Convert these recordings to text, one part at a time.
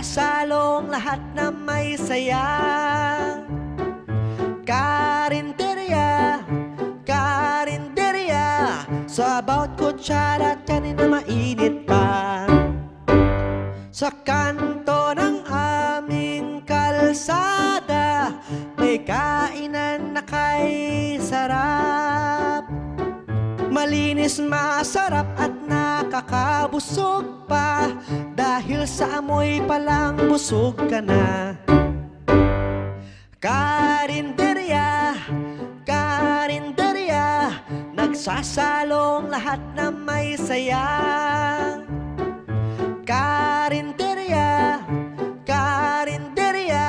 Nagsasalong lahat na may saya. Karinderya, karinderya, sa bawat kutsara at kanin na mainit pa. Sa kanto ng aming kalsada, may kainan na kay sarap. Malinis, masarap at nakakabusog pa, dahil sa amoy palang busog ka na. Karinderya, karinderya, nagsasalong lahat na may saya. Karinderya, karinderya,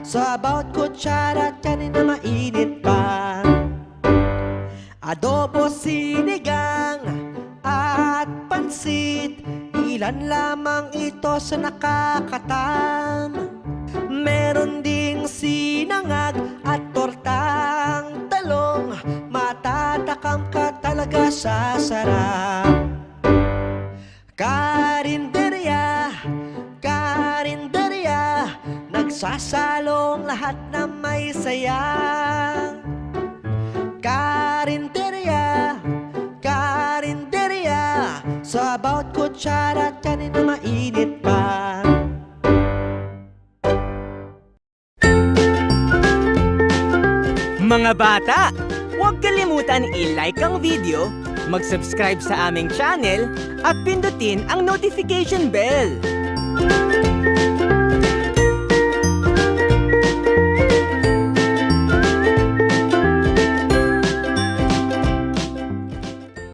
sa bawat kutsara at kanin na mainit pa. Adobo, sinigang at pansit, ilan lamang ito sa nakakatam. Meron ding sinangag at tortang talong, matatakam ka talaga sa sarap. Karinderya, karinderya, nagsasalong lahat na may saya. Karinderya, karinderya, sa bawat kutsara at kanin na mainit pa. Mga bata, huwag kalimutan i-like ang video, mag-subscribe sa aming channel, at pindutin ang notification bell.